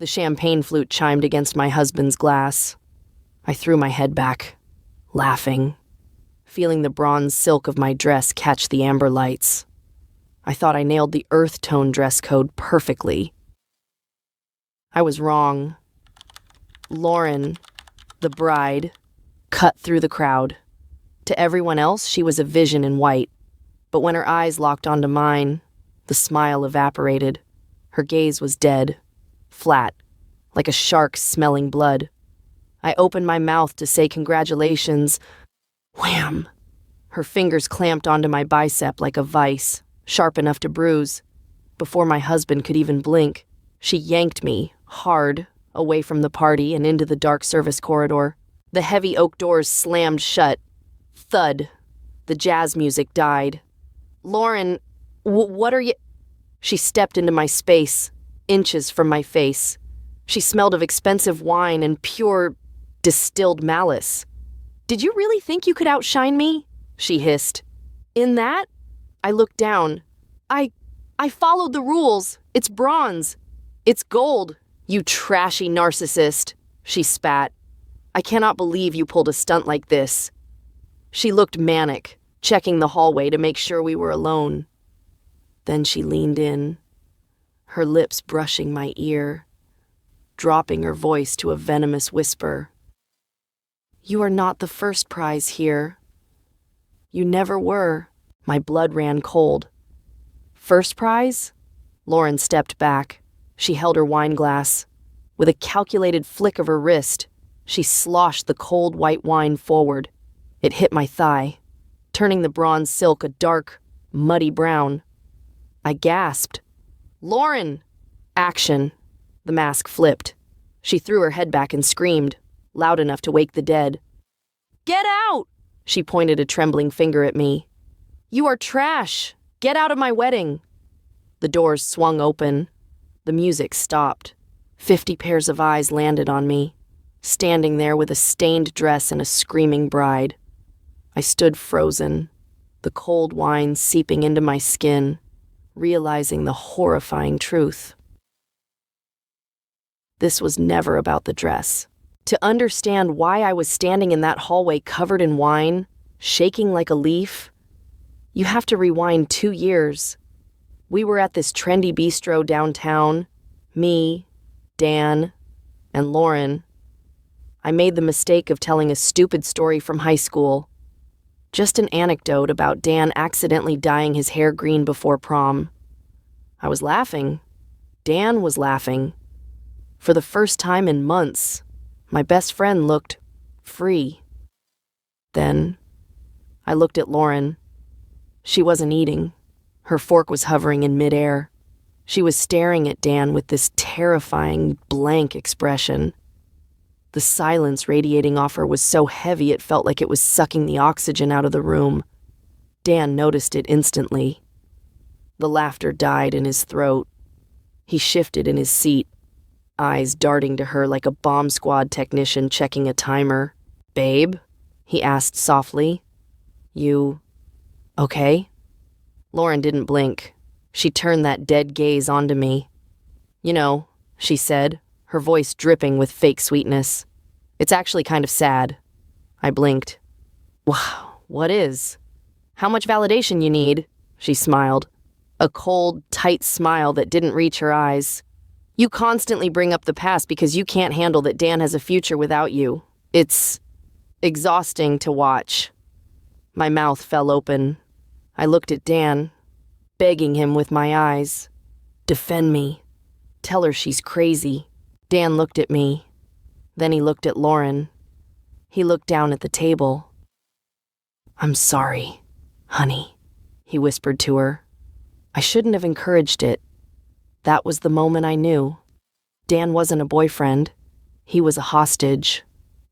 The champagne flute chimed against my husband's glass. I threw my head back, laughing, feeling the bronze silk of my dress catch the amber lights. I thought I nailed the earth tone dress code perfectly. I was wrong. Lauren, the bride, cut through the crowd. To everyone else, she was a vision in white. But when her eyes locked onto mine, the smile evaporated. Her gaze was dead, flat, like a shark smelling blood. I opened my mouth to say congratulations. Wham! Her fingers clamped onto my bicep like a vice, sharp enough to bruise. Before my husband could even blink, she yanked me, hard, away from the party and into the dark service corridor. The heavy oak doors slammed shut. Thud. The jazz music died. Lauren, what are you... She stepped into my space, inches from my face. She smelled of expensive wine and pure, distilled malice. Did you really think you could outshine me? She hissed. In that? I looked down. I followed the rules. It's bronze. It's gold, you trashy narcissist, she spat. I cannot believe you pulled a stunt like this. She looked manic, checking the hallway to make sure we were alone. Then she leaned in, her lips brushing my ear, dropping her voice to a venomous whisper. You are not the first prize here. You never were. My blood ran cold. First prize? Lauren stepped back. She held her wine glass. With a calculated flick of her wrist, she sloshed the cold white wine forward. It hit my thigh, turning the bronze silk a dark, muddy brown. I gasped. Lauren! Action. The mask flipped. She threw her head back and screamed, loud enough to wake the dead. Get out! She pointed a trembling finger at me. You are trash! Get out of my wedding! The doors swung open. The music stopped. 50 pairs of eyes landed on me, standing there with a stained dress and a screaming bride. I stood frozen, the cold wine seeping into my skin, realizing the horrifying truth. This was never about the dress. To understand why I was standing in that hallway covered in wine, shaking like a leaf, you have to rewind 2 years. We were at this trendy bistro downtown, me, Dan, and Lauren. I made the mistake of telling a stupid story from high school. Just an anecdote about Dan accidentally dyeing his hair green before prom. I was laughing. Dan was laughing. For the first time in months, my best friend looked free. Then, I looked at Lauren. She wasn't eating. Her fork was hovering in midair. She was staring at Dan with this terrifying, blank expression. The silence radiating off her was so heavy it felt like it was sucking the oxygen out of the room. Dan noticed it instantly. The laughter died in his throat. He shifted in his seat, eyes darting to her like a bomb squad technician checking a timer. Babe? He asked softly. You okay? Lauren didn't blink. She turned that dead gaze onto me. You know, she said, her voice dripping with fake sweetness. It's actually kind of sad. I blinked. Wow, what is? How much validation you need? She smiled. A cold, tight smile that didn't reach her eyes. You constantly bring up the past because you can't handle that Dan has a future without you. It's exhausting to watch. My mouth fell open. I looked at Dan, begging him with my eyes. Defend me. Tell her she's crazy. Dan looked at me. Then he looked at Lauren. He looked down at the table. I'm sorry, honey, he whispered to her. I shouldn't have encouraged it. That was the moment I knew. Dan wasn't a boyfriend. He was a hostage.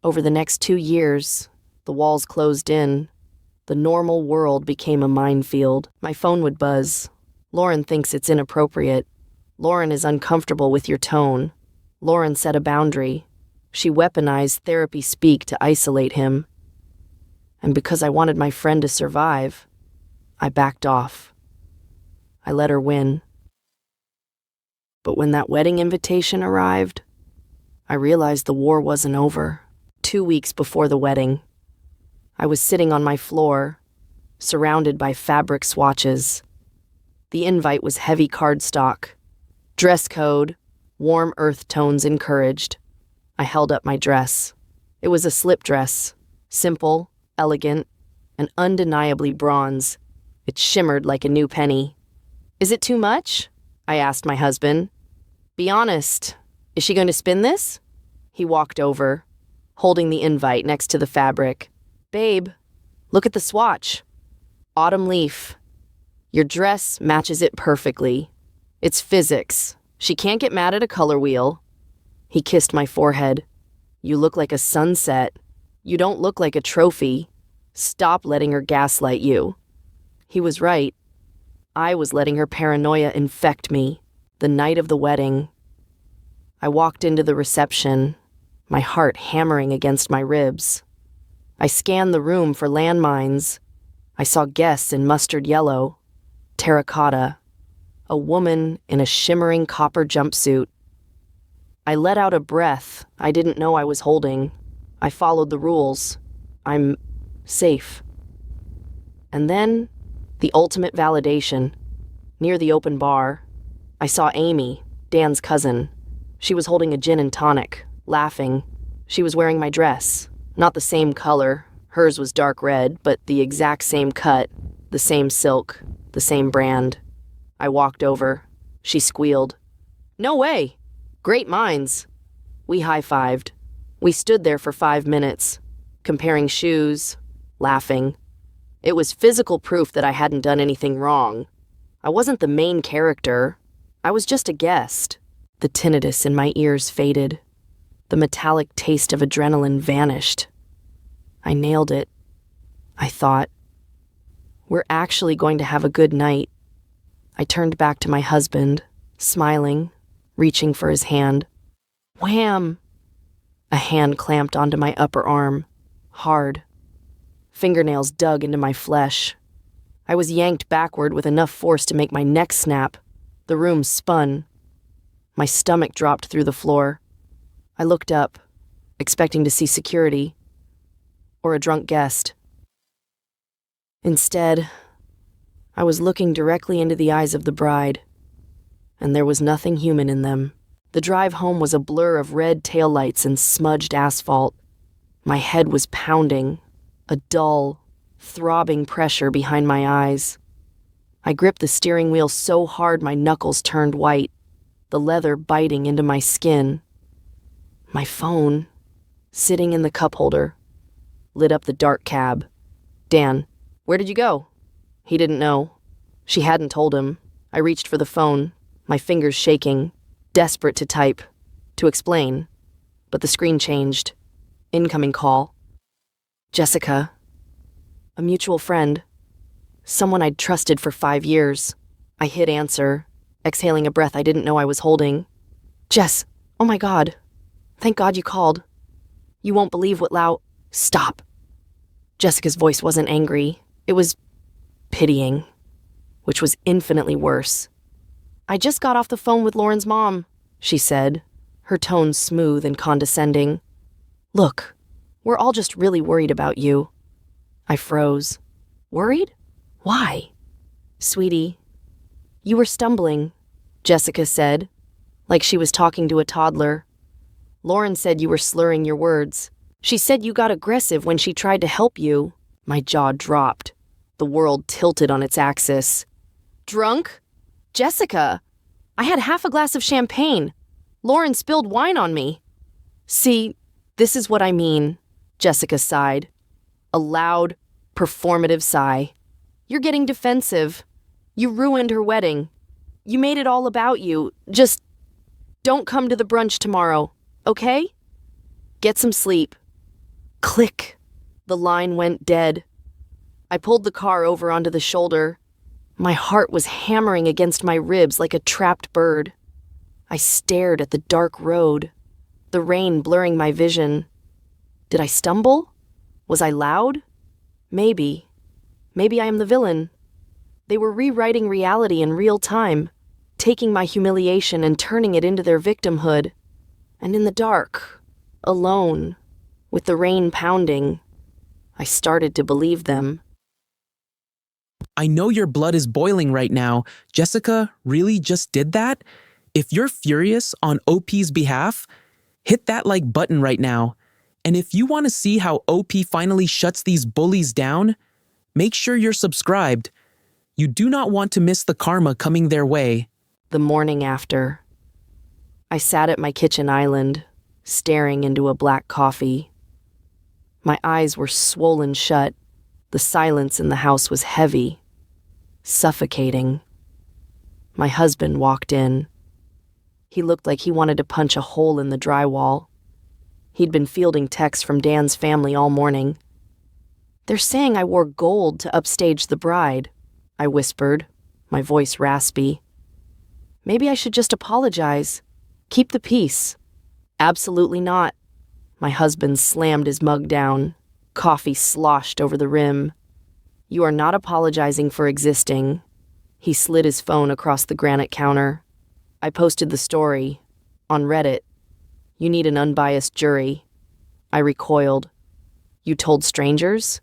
Over the next 2 years, the walls closed in. The normal world became a minefield. My phone would buzz. Lauren thinks it's inappropriate. Lauren is uncomfortable with your tone. Lauren set a boundary. She weaponized therapy speak to isolate him. And because I wanted my friend to survive, I backed off. I let her win. But when that wedding invitation arrived, I realized the war wasn't over. 2 weeks before the wedding, I was sitting on my floor, surrounded by fabric swatches. The invite was heavy cardstock. Dress code, warm earth tones encouraged. I held up my dress. It was a slip dress, simple, elegant, and undeniably bronze. It shimmered like a new penny. "Is it too much?" I asked my husband. "Be honest, is she going to spin this?" He walked over, holding the invite next to the fabric. "Babe, look at the swatch. Autumn leaf. Your dress matches it perfectly. It's physics. She can't get mad at a color wheel." He kissed my forehead. "You look like a sunset. You don't look like a trophy. Stop letting her gaslight you." He was right. I was letting her paranoia infect me. The night of the wedding, I walked into the reception, my heart hammering against my ribs. I scanned the room for landmines. I saw guests in mustard yellow, terracotta, a woman in a shimmering copper jumpsuit. I let out a breath I didn't know I was holding. I followed the rules. I'm safe. And then, the ultimate validation. Near the open bar, I saw Amy, Dan's cousin. She was holding a gin and tonic, laughing. She was wearing my dress. Not the same color. Hers was dark red, but the exact same cut, the same silk, the same brand. I walked over. She squealed. "No way! Great minds!" We high-fived. We stood there for 5 minutes, comparing shoes, laughing. It was physical proof that I hadn't done anything wrong. I wasn't the main character. I was just a guest. The tinnitus in my ears faded. The metallic taste of adrenaline vanished. I nailed it, I thought. We're actually going to have a good night. I turned back to my husband, smiling, reaching for his hand. Wham! A hand clamped onto my upper arm, hard. Fingernails dug into my flesh. I was yanked backward with enough force to make my neck snap. The room spun. My stomach dropped through the floor. I looked up, expecting to see security or a drunk guest. Instead, I was looking directly into the eyes of the bride, and there was nothing human in them. The drive home was a blur of red taillights and smudged asphalt. My head was pounding, a dull, throbbing pressure behind my eyes. I gripped the steering wheel so hard my knuckles turned white, the leather biting into my skin. My phone, sitting in the cup holder, lit up the dark cab. "Dan, where did you go?" He didn't know. She hadn't told him. I reached for the phone, my fingers shaking, desperate to type, to explain. But the screen changed. Incoming call. Jessica. A mutual friend. Someone I'd trusted for 5 years. I hit answer, exhaling a breath I didn't know I was holding. "Jess, oh my God. Thank God you called. You won't believe what Stop." Jessica's voice wasn't angry. It was pitying, which was infinitely worse. "I just got off the phone with Lauren's mom," she said, her tone smooth and condescending. "Look, we're all just really worried about you." I froze. "Worried? Why?" "Sweetie, you were stumbling," Jessica said, like she was talking to a toddler. "Lauren said you were slurring your words. She said you got aggressive when she tried to help you." My jaw dropped. The world tilted on its axis. "Drunk? Jessica, I had half a glass of champagne. Lauren spilled wine on me." "See, this is what I mean," Jessica sighed. A loud, performative sigh. "You're getting defensive. You ruined her wedding. You made it all about you. Just don't come to the brunch tomorrow, okay? Get some sleep." Click. The line went dead. I pulled the car over onto the shoulder. My heart was hammering against my ribs like a trapped bird. I stared at the dark road, the rain blurring my vision. Did I stumble? Was I loud? Maybe. Maybe I am the villain. They were rewriting reality in real time. taking my humiliation and turning it into their victimhood. And in the dark, alone, with the rain pounding, I started to believe them. I know your blood is boiling right now. Jessica really just did that? If you're furious on OP's behalf, hit that like button right now. And if you want to see how OP finally shuts these bullies down, make sure you're subscribed. You do not want to miss the karma coming their way. The morning after, I sat at my kitchen island, staring into a black coffee. My eyes were swollen shut. The silence in the house was heavy, suffocating. My husband walked in. He looked like he wanted to punch a hole in the drywall. He'd been fielding texts from Dan's family all morning. "They're saying I wore gold to upstage the bride," I whispered, my voice raspy. "Maybe I should just apologize. Keep the peace." "Absolutely not." My husband slammed his mug down. Coffee sloshed over the rim. "You are not apologizing for existing." He slid his phone across the granite counter. "I posted the story on Reddit. You need an unbiased jury." I recoiled. "You told strangers?"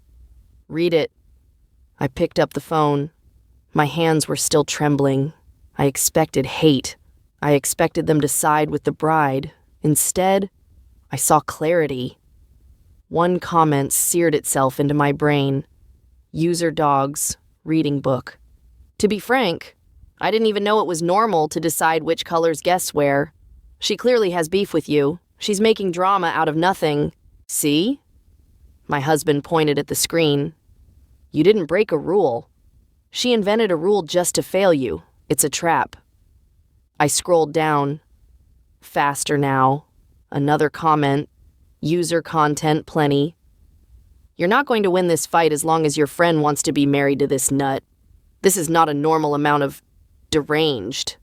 "Read it." I picked up the phone. My hands were still trembling. I expected hate. I expected them to side with the bride. Instead, I saw clarity. One comment seared itself into my brain. "User dogs, reading book." To be frank, I didn't even know it was normal to decide which colors guests wear. She clearly has beef with you. She's making drama out of nothing. "See?" My husband pointed at the screen. "You didn't break a rule. She invented a rule just to fail you. It's a trap." I scrolled down. Faster now. Another comment. "User content plenty." "You're not going to win this fight as long as your friend wants to be married to this nut. This is not a normal amount of deranged."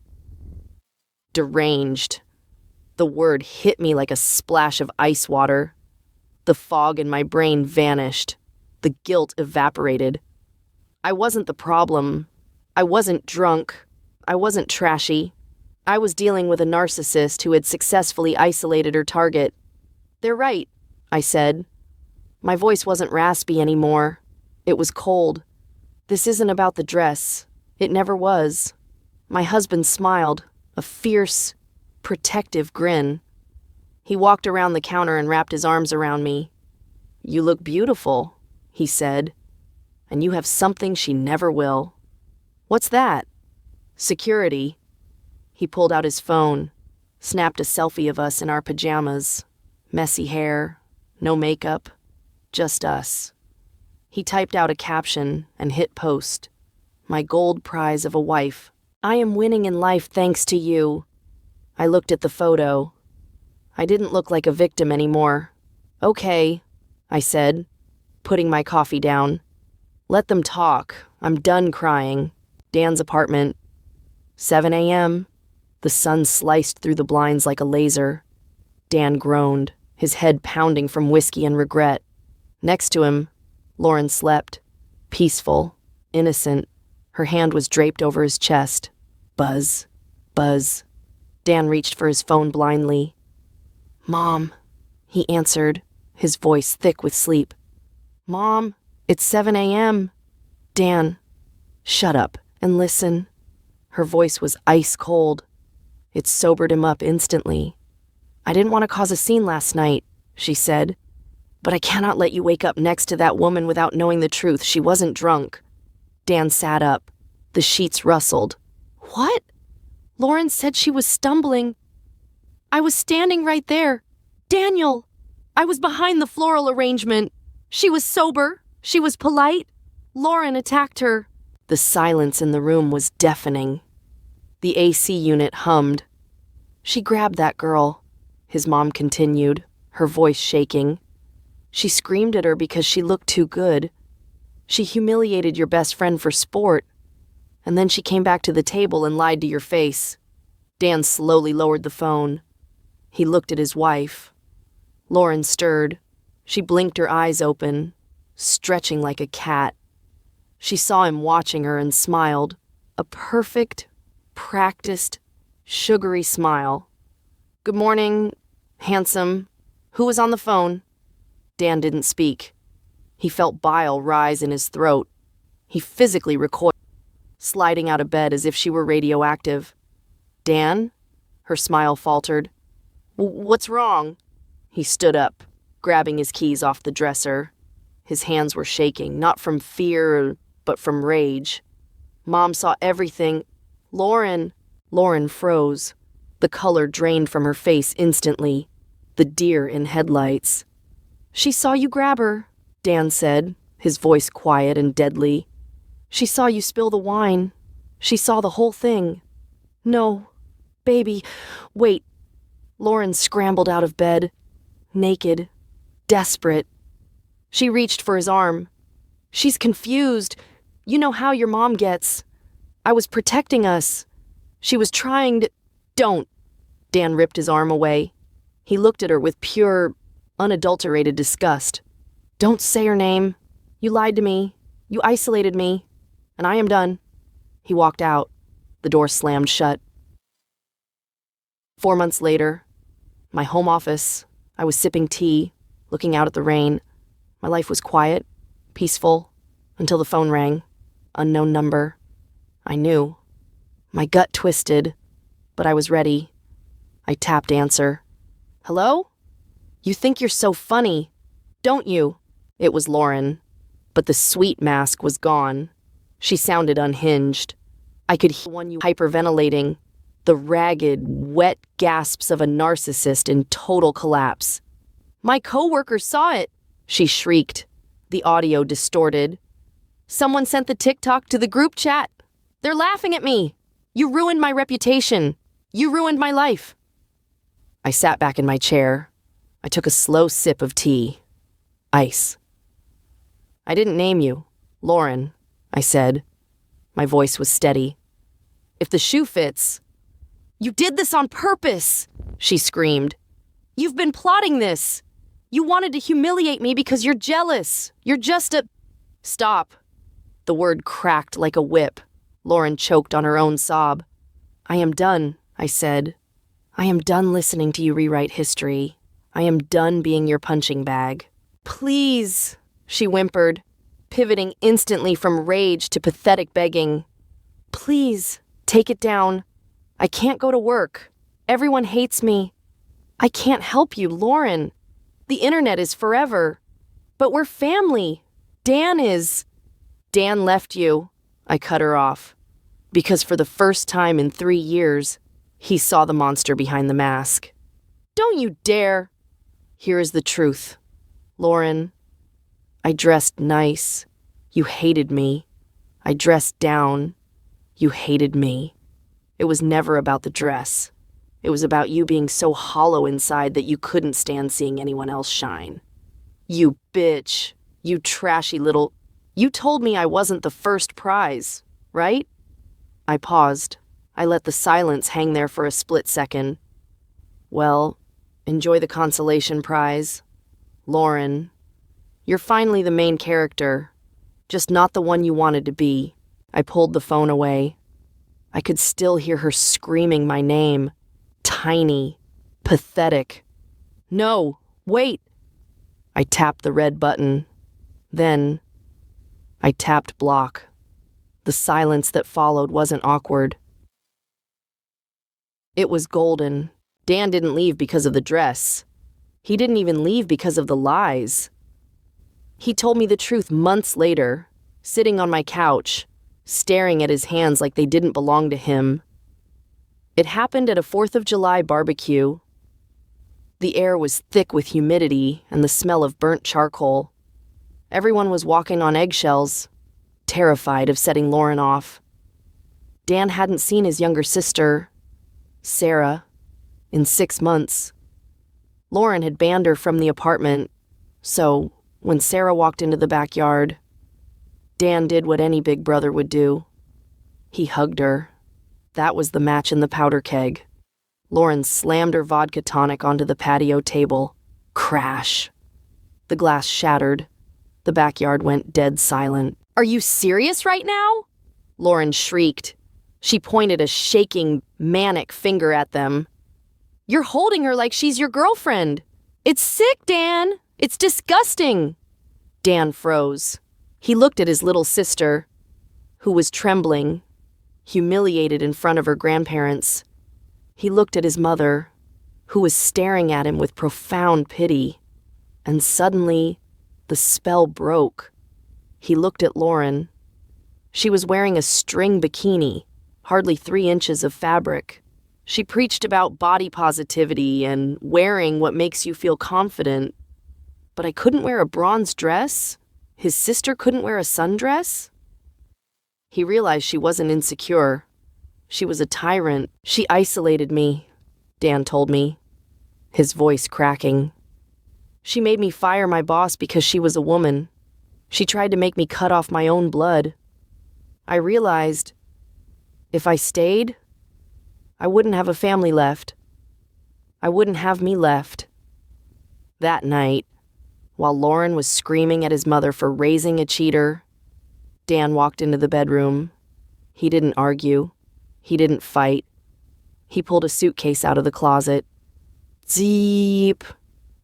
Deranged. The word hit me like a splash of ice water. The fog in my brain vanished. The guilt evaporated. I wasn't the problem. I wasn't drunk. I wasn't trashy. I was dealing with a narcissist who had successfully isolated her target. "They're right," I said. My voice wasn't raspy anymore. It was cold. "This isn't about the dress. It never was." My husband smiled, a fierce, protective grin. He walked around the counter and wrapped his arms around me. "You look beautiful," he said, "and you have something she never will." "What's that?" "Security." He pulled out his phone, snapped a selfie of us in our pajamas. Messy hair, no makeup, just us. He typed out a caption and hit post. "My gold prize of a wife. I am winning in life thanks to you." I looked at the photo. I didn't look like a victim anymore. "Okay," I said, putting my coffee down. "Let them talk. I'm done crying." Dan's apartment. 7 a.m. The sun sliced through the blinds like a laser. Dan groaned, his head pounding from whiskey and regret. Next to him, Lauren slept, peaceful, innocent. Her hand was draped over his chest. Buzz, buzz. Dan reached for his phone blindly. "Mom," he answered, his voice thick with sleep. "Mom, it's 7 a.m. Dan, shut up and listen." Her voice was ice cold. It sobered him up instantly. "I didn't want to cause a scene last night," she said, "but I cannot let you wake up next to that woman without knowing the truth. She wasn't drunk." Dan sat up. The sheets rustled. "What?" "Lauren said she was stumbling. I was standing right there. Daniel! I was behind the floral arrangement. She was sober. She was polite. Lauren attacked her." The silence in the room was deafening. The AC unit hummed. "She grabbed that girl," his mom continued, her voice shaking. "She screamed at her because she looked too good. She humiliated your best friend for sport. And then she came back to the table and lied to your face." Dan slowly lowered the phone. He looked at his wife. Lauren stirred. She blinked her eyes open, stretching like a cat. She saw him watching her and smiled. A perfect, practiced, sugary smile. "Good morning, handsome. Who was on the phone?" Dan didn't speak. He felt bile rise in his throat. He physically recoiled, sliding out of bed as if she were radioactive. "Dan?" Her smile faltered. "What's wrong?" He stood up, grabbing his keys off the dresser. His hands were shaking, not from fear, but from rage. Mom saw everything. "Lauren!" Lauren froze. The color drained from her face instantly. The deer in headlights. "She saw you grab her," Dan said, his voice quiet and deadly. "She saw you spill the wine. She saw the whole thing." "No, baby, wait." Lauren scrambled out of bed, naked, desperate. She reached for his arm. "She's confused. You know how your mom gets. I was protecting us. She was trying to—" "Don't." Dan ripped his arm away. He looked at her with pure, unadulterated disgust. "Don't say her name. You lied to me. You isolated me. And I am done." He walked out. The door slammed shut. 4 months later, my home office. I was sipping tea, looking out at the rain. My life was quiet, peaceful, until the phone rang. Unknown number. I knew. My gut twisted, but I was ready. I tapped answer. "Hello? You think you're so funny, don't you?" It was Lauren, but the sweet mask was gone. She sounded unhinged. I could hear one you hyperventilating, the ragged, wet gasps of a narcissist in total collapse. "My coworker saw it," she shrieked, the audio distorted. "Someone sent the TikTok to the group chat. They're laughing at me. You ruined my reputation. You ruined my life." I sat back in my chair. I took a slow sip of tea. Ice. "I didn't name you. Lauren," I said. My voice was steady. "If the shoe fits—" "You did this on purpose," she screamed. "You've been plotting this. You wanted to humiliate me because you're jealous. You're just a—" "Stop." The word cracked like a whip. Lauren choked on her own sob. "I am done," I said. "I am done listening to you rewrite history. I am done being your punching bag." "Please," she whimpered, pivoting instantly from rage to pathetic begging. "Please, take it down. I can't go to work. Everyone hates me. I can't help you, Lauren. The internet is forever. But we're family. Dan is—" "Dan left you," I cut her off, because for the first time in 3 years, he saw the monster behind the mask. "Don't you dare!" "Here is the truth. Lauren, I dressed nice. You hated me. I dressed down. You hated me. It was never about the dress. It was about you being so hollow inside that you couldn't stand seeing anyone else shine. You bitch. You trashy little— You told me I wasn't the first prize, right?" I paused. I let the silence hang there for a split second. "Well, enjoy the consolation prize. Lauren, you're finally the main character, just not the one you wanted to be." I pulled the phone away. I could still hear her screaming my name. Tiny. Pathetic. "No, wait." I tapped the red button. Then I tapped block. The silence that followed wasn't awkward. It was golden. Dan didn't leave because of the dress. He didn't even leave because of the lies. He told me the truth months later, sitting on my couch, staring at his hands like they didn't belong to him. It happened at a 4th of July barbecue. The air was thick with humidity and the smell of burnt charcoal. Everyone was walking on eggshells, terrified of setting Lauren off. Dan hadn't seen his younger sister, Sarah, in 6 months. Lauren had banned her from the apartment, so when Sarah walked into the backyard, Dan did what any big brother would do. He hugged her. That was the match in the powder keg. Lauren slammed her vodka tonic onto the patio table. Crash. The glass shattered. The backyard went dead silent. "Are you serious right now?" Lauren shrieked. She pointed a shaking, manic finger at them. "You're holding her like she's your girlfriend. It's sick, Dan. It's disgusting." Dan froze. He looked at his little sister, who was trembling, humiliated in front of her grandparents. He looked at his mother, who was staring at him with profound pity. And suddenly, the spell broke. He looked at Lauren. She was wearing a string bikini, hardly 3 inches of fabric. She preached about body positivity and wearing what makes you feel confident. But I couldn't wear a bronze dress? His sister couldn't wear a sundress? He realized she wasn't insecure. She was a tyrant. She isolated me, Dan told me, his voice cracking. She made me fire my boss because she was a woman. She tried to make me cut off my own blood. I realized if I stayed, I wouldn't have a family left. I wouldn't have me left. That night, while Lauren was screaming at his mother for raising a cheater, Dan walked into the bedroom. He didn't argue. He didn't fight. He pulled a suitcase out of the closet. Zeep!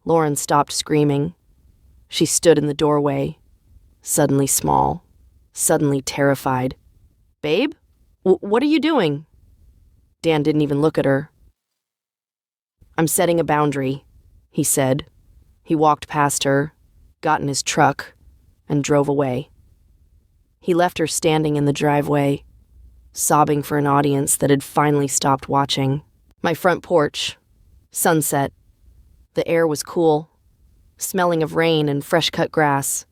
Lauren stopped screaming. She stood in the doorway, suddenly small, suddenly terrified. "Babe? What are you doing?" Dan didn't even look at her. "I'm setting a boundary," he said. He walked past her, got in his truck, and drove away. He left her standing in the driveway, sobbing for an audience that had finally stopped watching. My front porch, sunset. The air was cool, smelling of rain and fresh-cut grass.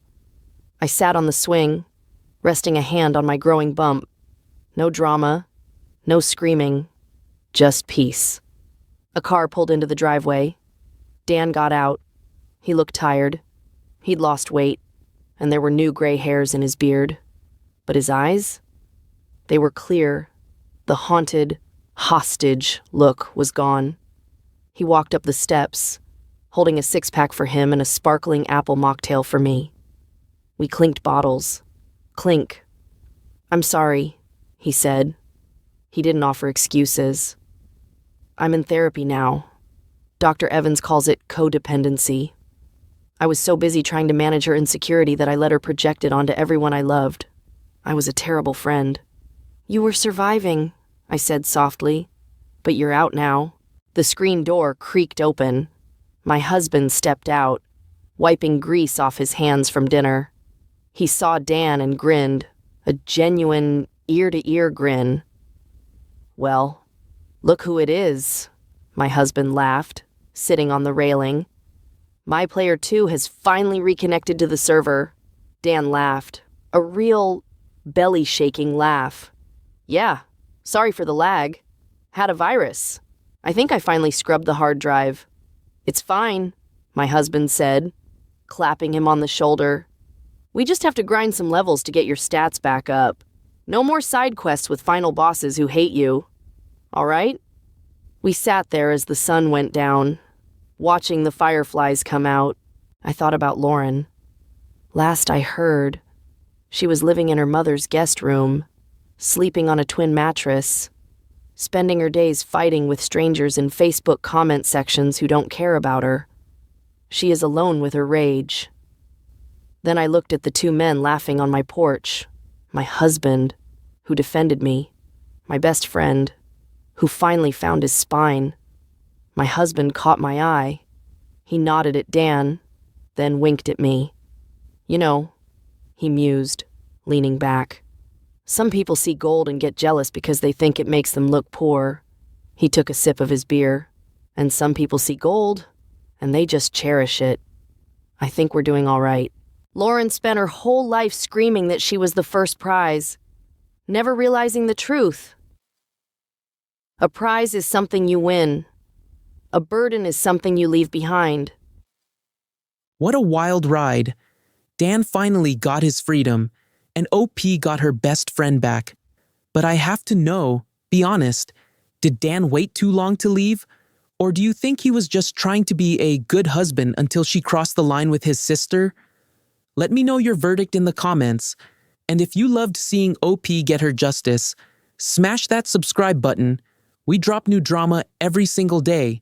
I sat on the swing, resting a hand on my growing bump. No drama, no screaming, just peace. A car pulled into the driveway. Dan got out. He looked tired. He'd lost weight, and there were new gray hairs in his beard. But his eyes? They were clear. The haunted, hostage look was gone. He walked up the steps, holding a 6-pack for him and a sparkling apple mocktail for me. We clinked bottles. Clink. "I'm sorry," he said. He didn't offer excuses. "I'm in therapy now. Dr. Evans calls it codependency. I was so busy trying to manage her insecurity that I let her project it onto everyone I loved. I was a terrible friend." "You were surviving," I said softly. "But you're out now." The screen door creaked open. My husband stepped out, wiping grease off his hands from dinner. He saw Dan and grinned, a genuine ear-to-ear grin. "Well, look who it is," my husband laughed, sitting on the railing. "My player 2 has finally reconnected to the server." Dan laughed, a real belly-shaking laugh. "Yeah, sorry for the lag. Had a virus. I think I finally scrubbed the hard drive." "It's fine," my husband said, clapping him on the shoulder. "We just have to grind some levels to get your stats back up. No more side quests with final bosses who hate you. All right?" We sat there as the sun went down, watching the fireflies come out. I thought about Lauren. Last I heard, she was living in her mother's guest room, sleeping on a twin mattress, spending her days fighting with strangers in Facebook comment sections who don't care about her. She is alone with her rage. Then I looked at the 2 men laughing on my porch, my husband, who defended me, my best friend, who finally found his spine. My husband caught my eye. He nodded at Dan, then winked at me. "You know," he mused, leaning back, "some people see gold and get jealous because they think it makes them look poor." He took a sip of his beer. "And some people see gold, and they just cherish it. I think we're doing all right." Lauren spent her whole life screaming that she was the first prize, never realizing the truth. A prize is something you win. A burden is something you leave behind. What a wild ride. Dan finally got his freedom, and OP got her best friend back. But I have to know, be honest, did Dan wait too long to leave? Or do you think he was just trying to be a good husband until she crossed the line with his sister? Let me know your verdict in the comments. And if you loved seeing OP get her justice, Smash that subscribe button. We drop new drama every single day.